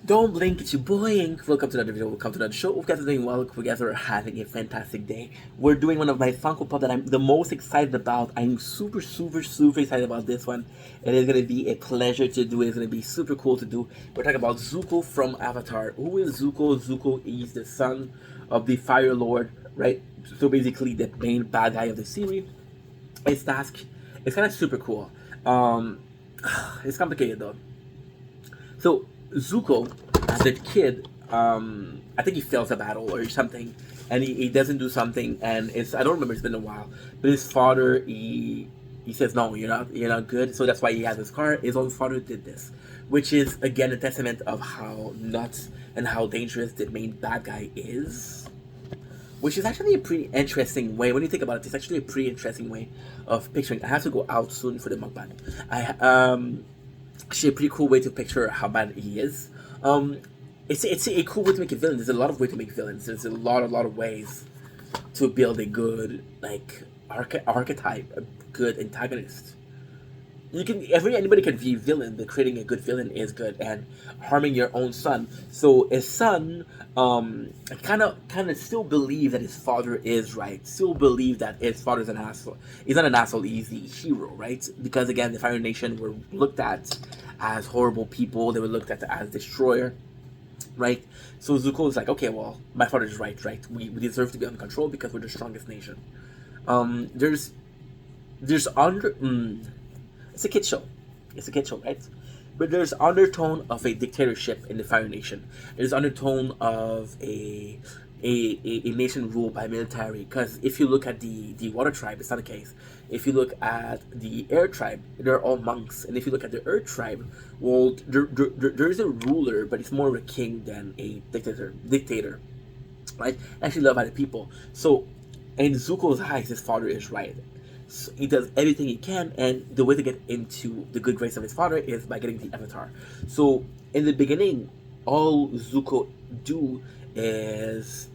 Don't blink, it's your boy Ink. Welcome to another video, welcome to another show. Hope you guys are doing well, hope you guys are having a fantastic day. We're doing one of my Funko Pop that I'm the most excited about. I'm super excited about this one. It is going to be a pleasure to do, it's going to be super cool to do. We're talking about Zuko from Avatar. Who is Zuko? Zuko is the son of the Fire Lord, right? So basically the main bad guy of the series. His task is kind of super cool. It's complicated though. So Zuko, as a kid, I think he fails a battle or something, and he doesn't do something, and it's I don't remember. It's been a while, but his father he says no, you're not good. So that's why he has his car. His own father did this, which is again a testament of how nuts and how dangerous the main bad guy is. Which is actually a pretty interesting way when you think about it. It's actually a pretty interesting way of picturing. I have to go out soon for the mukbang. Actually a pretty cool way to picture how bad he is. It's a cool way to make a villain. There's a lot of ways to make villains. There's a lot of ways to build a good like archetype, a good antagonist. You can anybody can be a villain, but creating a good villain is good, and harming your own son. So his son, kind of still believe that his father is right. Still believe that his father's an asshole. He's not an asshole. He's the hero, right? Because again, the Fire Nation were looked at as horrible people. They were looked at as destroyer, right? So Zuko is like, okay, well, my father's right. We deserve to be under control because we're the strongest nation. There's under. It's a kid show. It's a kid show, right? But there's undertone of a dictatorship in the Fire Nation. There's undertone of a nation ruled by military. Because if you look at the Water Tribe, it's not the case. If you look at the Air Tribe, they're all monks. And if you look at the Earth Tribe, well, there is a ruler, but it's more of a king than a dictator, right? Actually loved by the people. So, in Zuko's eyes, his father is right. So he does everything he can, and the way to get into the good grace of his father is by getting the avatar. So in the beginning, all Zuko do is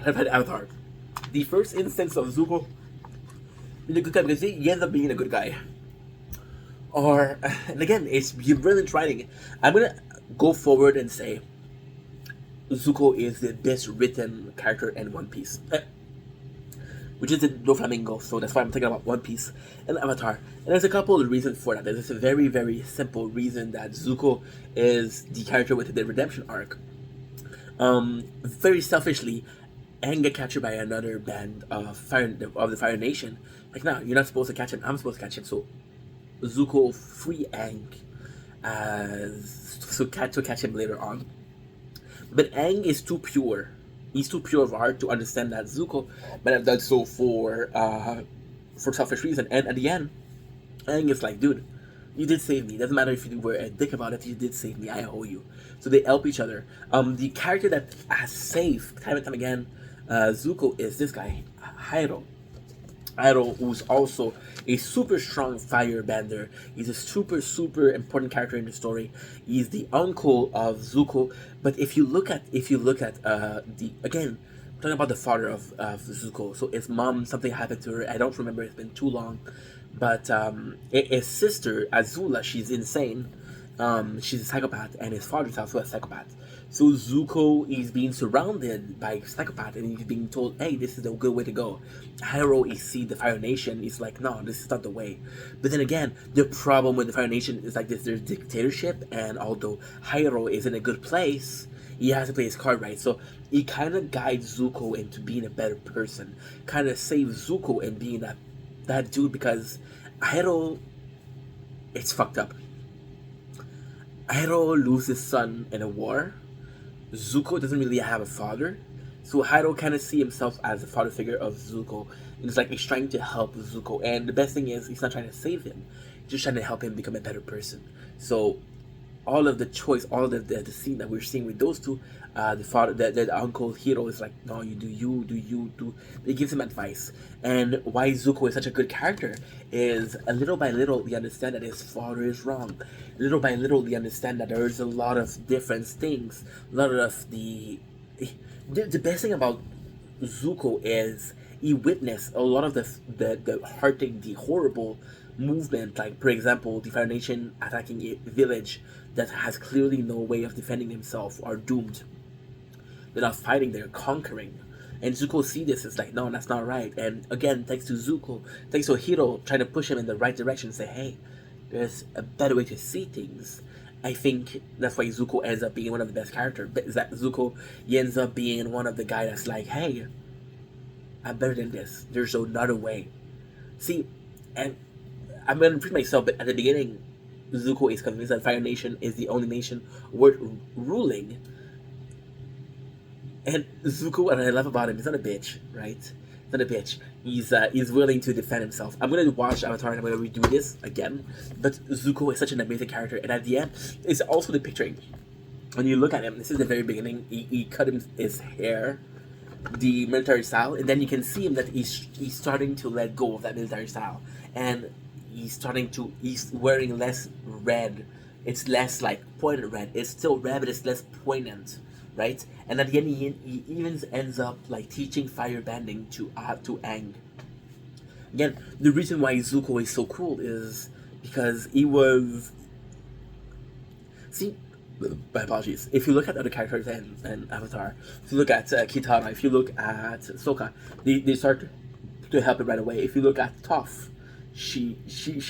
have had avatar. The first instance of Zuko being a good guy because he ends up being a good guy. Or and again, it's brilliant writing. I'm gonna go forward and say Zuko is the best written character in One Piece, which is in Doflamingo. So that's why I'm talking about One Piece and Avatar. And there's a couple of reasons for that. There's a very simple reason that Zuko is the character with the redemption arc. Very selfishly, Aang get captured by another band of the Fire Nation. Like, no, you're not supposed to catch him. I'm supposed to catch him. So Zuko free Aang to catch him later on. But Aang is too pure. He's too pure of heart to understand that Zuko might have done so for selfish reason. And at the end, Aang is like, dude, you did save me. Doesn't matter if you were a dick about it. You did save me. I owe you. So they help each other. The character that has saved time and time again Zuko is this guy, Hyro. Iroh, who's also a super strong firebender. He's a super important character in the story. He's the uncle of Zuko. But if you look at the again, we're talking about the father of Zuko. So his mom, something happened to her. I don't remember. It's been too long. But his sister Azula, she's insane. She's a psychopath, and his father's also a psychopath. So Zuko is being surrounded by psychopaths, and he's being told, "Hey, this is the good way to go." Hiro is see the Fire Nation. He's like, "No, this is not the way." But then again, the problem with the Fire Nation is like this: there's dictatorship, and although Hiro is in a good place, he has to play his card right. So he kind of guides Zuko into being a better person, kind of saves Zuko in being that dude because Hiro, it's fucked up. Hiro loses his son in a war. Zuko doesn't really have a father, so Hiro kind of see himself as the father figure of Zuko, and it's like he's trying to help Zuko. And the best thing is, he's not trying to save him; he's just trying to help him become a better person. So all of the choice, all of the scene that we're seeing with those two, the father, the uncle hero is like, no, you do, you do, you do. He gives him advice, and why Zuko is such a good character is a little by little we understand that his father is wrong. Little by little we understand that there is a lot of different things. A lot of the best thing about Zuko is he witnessed a lot of the hurting, the horrible movement. Like for example, the Fire Nation attacking a village that has clearly no way of defending himself, are doomed. They're not fighting; they're conquering. And Zuko see this, it's like, no, that's not right. And again, thanks to Zuko, thanks to Hiro trying to push him in the right direction, say, hey, there's a better way to see things. I think that's why Zuko ends up being one of the best characters. But is that Zuko, he ends up being one of the guy that's like, hey, I'm better than this. There's another way. See, and I'm gonna repeat myself, but at the beginning, Zuko is convinced that Fire Nation is the only nation worth ruling. And Zuko, what I love about him, he's not a bitch, right? He's not a bitch. He's willing to defend himself. I'm gonna watch Avatar and I'm gonna redo this again. But Zuko is such an amazing character, and at the end, it's also the picturing. When you look at him, this is the very beginning. He cut his hair, the military style, and then you can see him that he's starting to let go of that military style, and he's wearing less red. It's less like pointed red. It's still red, but it's less poignant, right? And at the end, he even ends up like teaching firebending to Aang. Again, the reason why Zuko is so cool is because he was. See, my apologies. If you look at other characters in Avatar, if you look at Kitana, if you look at Sokka, they start to help him right away. If you look at Toph, she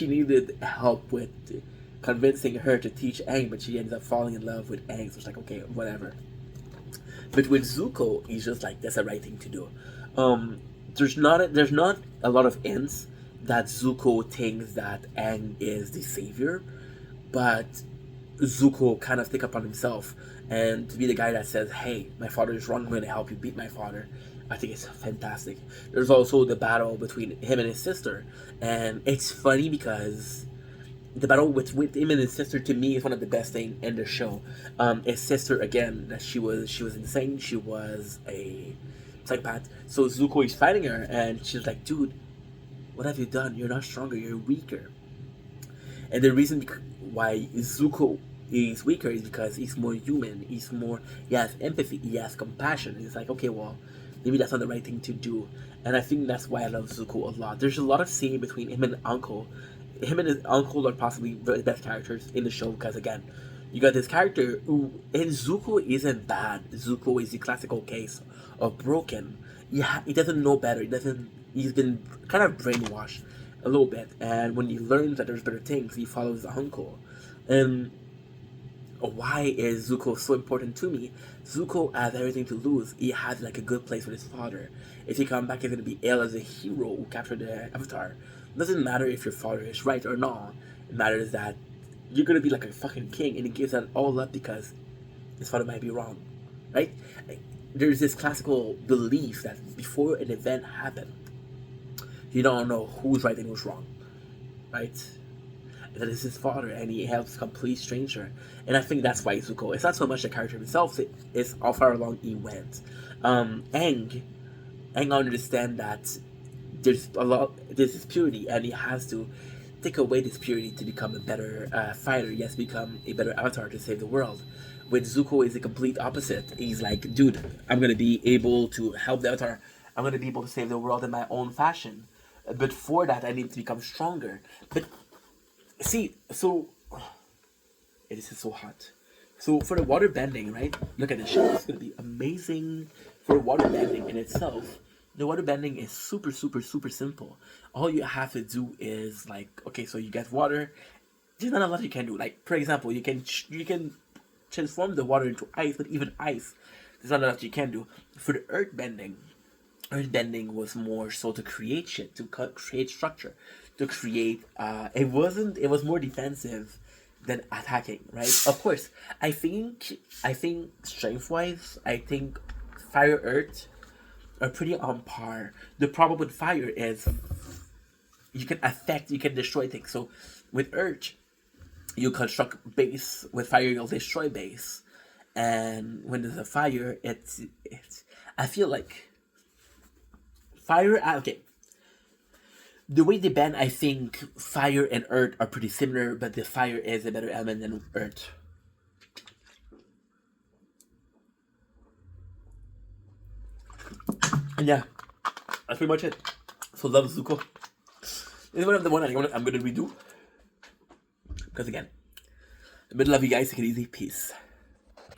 needed help with convincing her to teach Aang, but she ends up falling in love with Aang. So it's like, okay, whatever. But with Zuko, he's just like, that's the right thing to do. There's not a lot of hints that Zuko thinks that Aang is the savior, but Zuko kind of take upon himself and to be the guy that says, hey, my father is wrong, I'm going to help you beat my father. I think it's fantastic. There's also the battle between him and his sister, and it's funny because the battle with him and his sister, to me, is one of the best things in the show. His sister, again, that she was insane, she was a psychopath. So Zuko is fighting her, and she's like, dude, what have you done? You're not stronger, you're weaker. And the reason why Zuko is weaker is because he's more human. He has empathy. He has compassion. He's like, okay, well, maybe that's not the right thing to do. And I think that's why I love Zuko a lot. There's a lot of scene between him and Uncle. Him and his uncle are possibly the best characters in the show because, again, you got this character who, and Zuko isn't bad. Zuko is the classical case of broken. Yeah, he doesn't know better. He's been kind of brainwashed a little bit, and when he learns that there's better things, he follows the uncle. And why is Zuko so important to me? Zuko has everything to lose. He has like a good place with his father. If he comes back, he's gonna be hailed as a hero who captured the Avatar. It doesn't matter if your father is right or not. It matters that you're gonna be like a fucking king, and he gives that all up because his father might be wrong, right? There's this classical belief that before an event happened, you don't know who's right and who's wrong, right? And that is his father, and he helps a complete stranger. And I think that's why Zuko. It's not so much the character himself; it's how far along he went. Aang understand that there's this purity, and he has to take away this purity to become a better fighter. He has to become a better avatar to save the world. When Zuko is the complete opposite. He's like, dude, I'm gonna be able to help the avatar. I'm gonna be able to save the world in my own fashion. But for that, I need to become stronger. But see, so this is so hot. So for the water bending, right? Look at the show. It's gonna be amazing for water bending in itself. The water bending is super, super, super simple. All you have to do is like, okay, so you get water. There's not a lot you can do. Like for example, you can transform the water into ice, but even ice, there's not a lot you can do. For the earth bending was more so to create shit, to create structure, to create. It was more defensive than attacking, right? Of course, I think strength wise, I think fire earth are pretty on par. The problem with fire is you can destroy things. So with earth, you construct base. With fire, you'll destroy base. And when there's a fire, it's. I feel like fire. Okay. The way they bend, I think fire and earth are pretty similar, but the fire is a better element than earth. And yeah, That's pretty much it. So love Zuko. This is one of the one I'm gonna redo. Because again, in the middle of you guys, take it easy. Peace.